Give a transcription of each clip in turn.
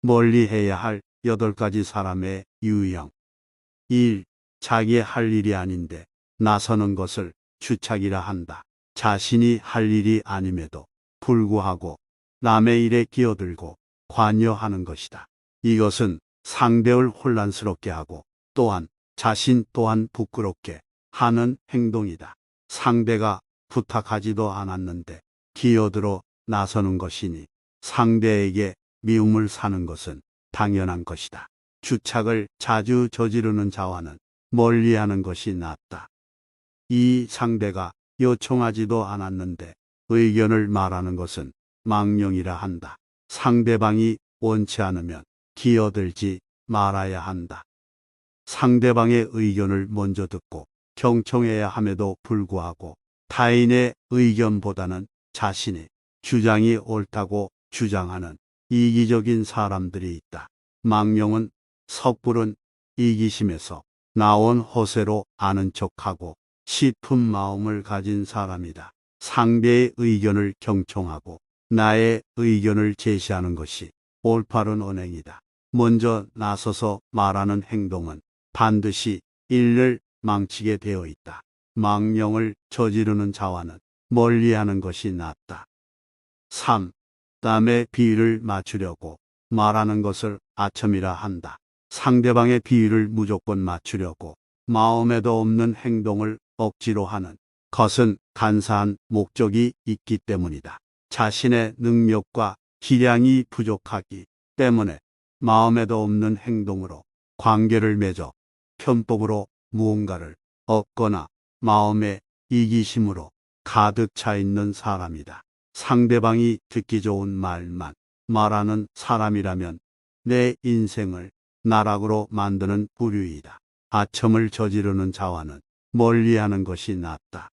멀리해야 할 8가지 사람의 유형. 1. 자기의 할 일이 아닌데 나서는 것을 주착이라 한다. 자신이 할 일이 아님에도 불구하고 남의 일에 끼어들고 관여하는 것이다. 이것은 상대를 혼란스럽게 하고 또한 자신 또한 부끄럽게 하는 행동이다. 상대가 부탁하지도 않았는데 기어들어 나서는 것이니 상대에게 미움을 사는 것은 당연한 것이다. 주착을 자주 저지르는 자와는 멀리하는 것이 낫다. 이 상대가 요청하지도 않았는데 의견을 말하는 것은 망령이라 한다. 상대방이 원치 않으면 기어들지 말아야 한다. 상대방의 의견을 먼저 듣고 경청해야 함에도 불구하고 타인의 의견보다는 자신의 주장이 옳다고 주장하는 이기적인 사람들이 있다. 망령은 섣부른 이기심에서 나온 허세로 아는 척하고 싶은 마음을 가진 사람이다. 상대의 의견을 경청하고 나의 의견을 제시하는 것이 올바른 언행이다. 먼저 나서서 말하는 행동은 반드시 일을 망치게 되어 있다. 망령을 저지르는 자와는 멀리하는 것이 낫다. 3. 남의 비위를 맞추려고 말하는 것을 아첨이라 한다. 상대방의 비위를 무조건 맞추려고 마음에도 없는 행동을 억지로 하는 것은 간사한 목적이 있기 때문이다. 자신의 능력과 기량이 부족하기 때문에 마음에도 없는 행동으로 관계를 맺어 편법으로 무언가를 얻거나 마음에 이기심으로 가득 차 있는 사람이다. 상대방이 듣기 좋은 말만 말하는 사람이라면 내 인생을 나락으로 만드는 부류이다. 아첨을 저지르는 자와는 멀리하는 것이 낫다.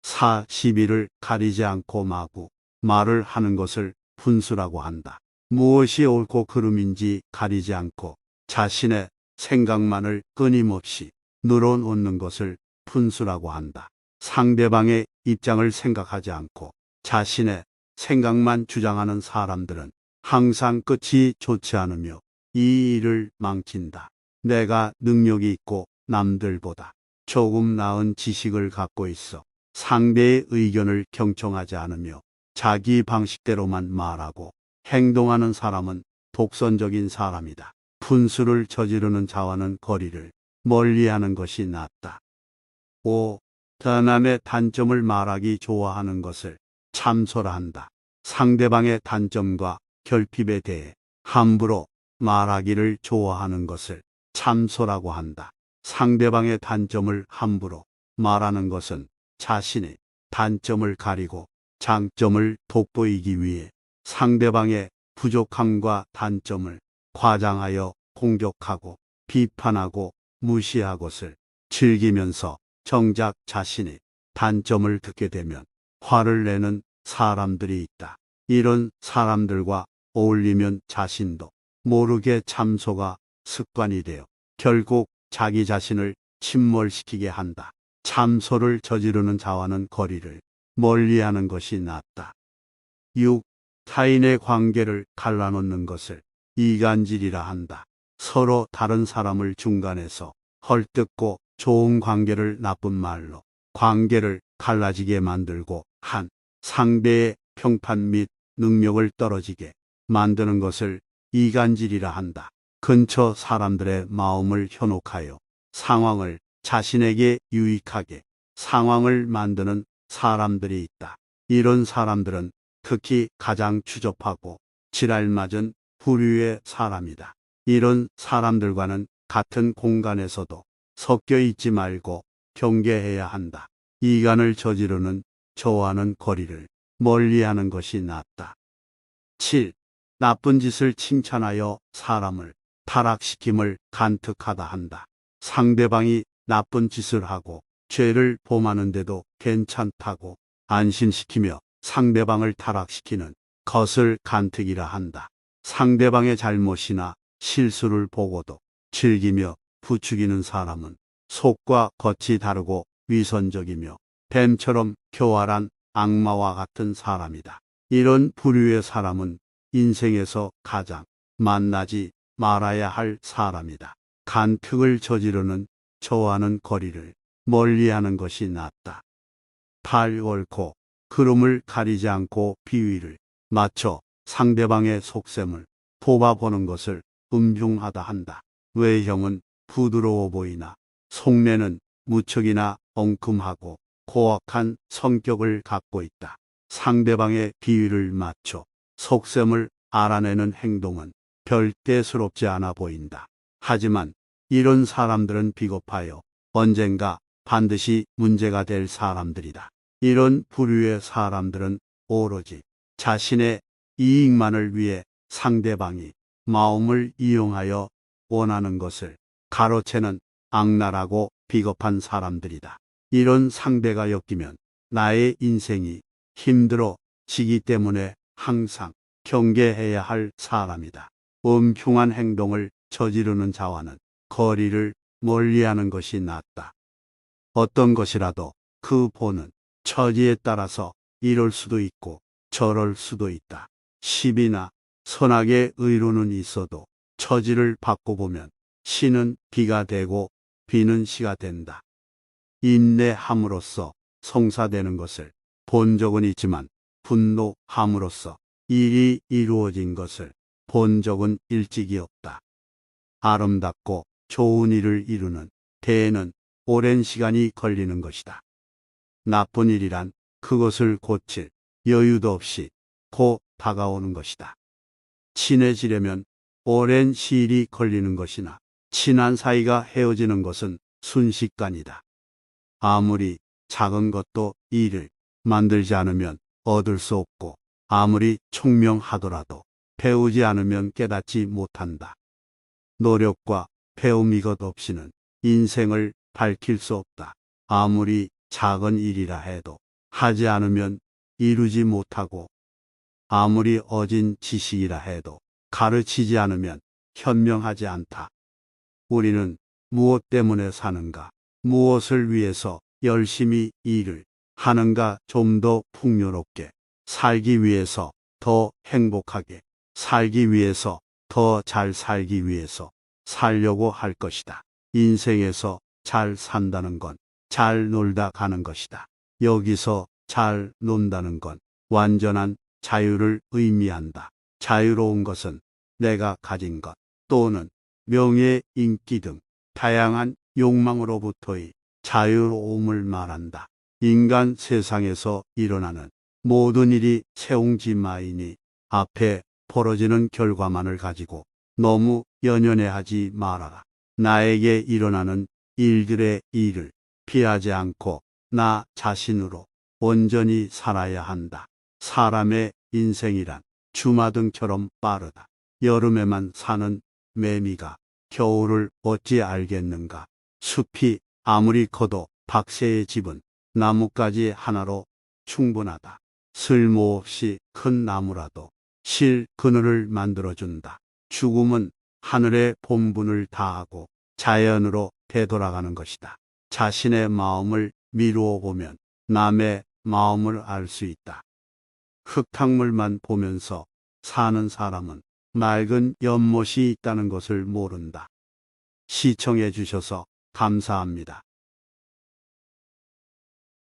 4. 시비를 가리지 않고 마구 말을 하는 것을 분수라고 한다. 무엇이 옳고 그름인지 가리지 않고 자신의 생각만을 끊임없이 늘어놓는 것을 분수라고 한다. 상대방의 입장을 생각하지 않고 자신의 생각만 주장하는 사람들은 항상 끝이 좋지 않으며 이 일을 망친다. 내가 능력이 있고 남들보다 조금 나은 지식을 갖고 있어 상대의 의견을 경청하지 않으며 자기 방식대로만 말하고 행동하는 사람은 독선적인 사람이다. 분수를 저지르는 자와는 거리를 멀리하는 것이 낫다. 5. 남의 단점을 말하기 좋아하는 것을 참소라 한다. 상대방의 단점과 결핍에 대해 함부로 말하기를 좋아하는 것을 참소라고 한다. 상대방의 단점을 함부로 말하는 것은 자신의 단점을 가리고 장점을 돋보이기 위해 상대방의 부족함과 단점을 과장하여 공격하고 비판하고 무시하것을 즐기면서 정작 자신의 단점을 듣게 되면 화를 내는 사람들이 있다. 이런 사람들과 어울리면 자신도 모르게 참소가 습관이 되어 결국 자기 자신을 침몰시키게 한다. 참소를 저지르는 자와는 거리를 멀리하는 것이 낫다. 6. 타인의 관계를 갈라놓는 것을 이간질이라 한다. 서로 다른 사람을 중간에서 헐뜯고 좋은 관계를 나쁜 말로 관계를 갈라지게 만들고 한 상대의 평판 및 능력을 떨어지게 만드는 것을 이간질이라 한다. 근처 사람들의 마음을 현혹하여 상황을 자신에게 유익하게 상황을 만드는 사람들이 있다. 이런 사람들은 특히 가장 추접하고 지랄맞은 부류의 사람이다. 이런 사람들과는 같은 공간에서도 섞여 있지 말고 경계해야 한다. 이간을 저지르는 저와는 거리를 멀리하는 것이 낫다. 7. 나쁜 짓을 칭찬하여 사람을 타락시킴을 간특하다 한다. 상대방이 나쁜 짓을 하고 죄를 범하는데도 괜찮다고 안심시키며 상대방을 타락시키는 것을 간특이라 한다. 상대방의 잘못이나 실수를 보고도 즐기며 부추기는 사람은 속과 겉이 다르고 위선적이며 뱀처럼 교활한 악마와 같은 사람이다. 이런 부류의 사람은 인생에서 가장 만나지 말아야 할 사람이다. 간특을 저지르는 저와는 거리를 멀리하는 것이 낫다. 8. 옳고 그름을 가리지 않고 비위를 맞춰 상대방의 속셈을 뽑아보는 것을 음흉하다 한다. 외형은 부드러워 보이나 속내는 무척이나 엉큼하고 고악한 성격을 갖고 있다. 상대방의 비위를 맞춰 속셈을 알아내는 행동은 별대스럽지 않아 보인다. 하지만 이런 사람들은 비겁하여 언젠가 반드시 문제가 될 사람들이다. 이런 부류의 사람들은 오로지 자신의 이익만을 위해 상대방이 마음을 이용하여 원하는 것을 가로채는 악랄하고 비겁한 사람들이다. 이런 상대가 엮이면 나의 인생이 힘들어지기 때문에 항상 경계해야 할 사람이다. 음흉한 행동을 저지르는 자와는 거리를 멀리하는 것이 낫다. 어떤 것이라도 그 보는 처지에 따라서 이럴 수도 있고 저럴 수도 있다. 10이나 선악의 의로는 있어도 처지를 바꿔보면 시는 비가 되고 비는 시가 된다. 인내함으로써 성사되는 것을 본 적은 있지만 분노함으로써 일이 이루어진 것을 본 적은 일찍이 없다. 아름답고 좋은 일을 이루는 데에는 오랜 시간이 걸리는 것이다. 나쁜 일이란 그것을 고칠 여유도 없이 곧 다가오는 것이다. 친해지려면 오랜 시일이 걸리는 것이나 친한 사이가 헤어지는 것은 순식간이다. 아무리 작은 것도 일을 만들지 않으면 얻을 수 없고 아무리 총명하더라도 배우지 않으면 깨닫지 못한다. 노력과 배움 이것 없이는 인생을 밝힐 수 없다. 아무리 작은 일이라 해도 하지 않으면 이루지 못하고 아무리 어진 지식이라 해도 가르치지 않으면 현명하지 않다. 우리는 무엇 때문에 사는가? 무엇을 위해서 열심히 일을 하는가? 좀 더 풍요롭게 살기 위해서, 더 행복하게 살기 위해서, 더 잘 살기 위해서 살려고 할 것이다. 인생에서 잘 산다는 건 잘 놀다 가는 것이다. 여기서 잘 논다는 건 완전한 자유를 의미한다. 자유로운 것은 내가 가진 것 또는 명예, 인기 등 다양한 욕망으로부터의 자유로움을 말한다. 인간 세상에서 일어나는 모든 일이 세옹지마이니 앞에 벌어지는 결과만을 가지고 너무 연연해하지 말아라. 나에게 일어나는 일들의 일을 피하지 않고 나 자신으로 온전히 살아야 한다. 사람의 인생이란 주마등처럼 빠르다. 여름에만 사는 매미가 겨울을 어찌 알겠는가. 숲이 아무리 커도 박새의 집은 나뭇가지 하나로 충분하다. 쓸모없이 큰 나무라도 실 그늘을 만들어준다. 죽음은 하늘의 본분을 다하고 자연으로 되돌아가는 것이다. 자신의 마음을 미루어 보면 남의 마음을 알 수 있다. 흙탕물만 보면서 사는 사람은 맑은 연못이 있다는 것을 모른다. 시청해 주셔서 감사합니다.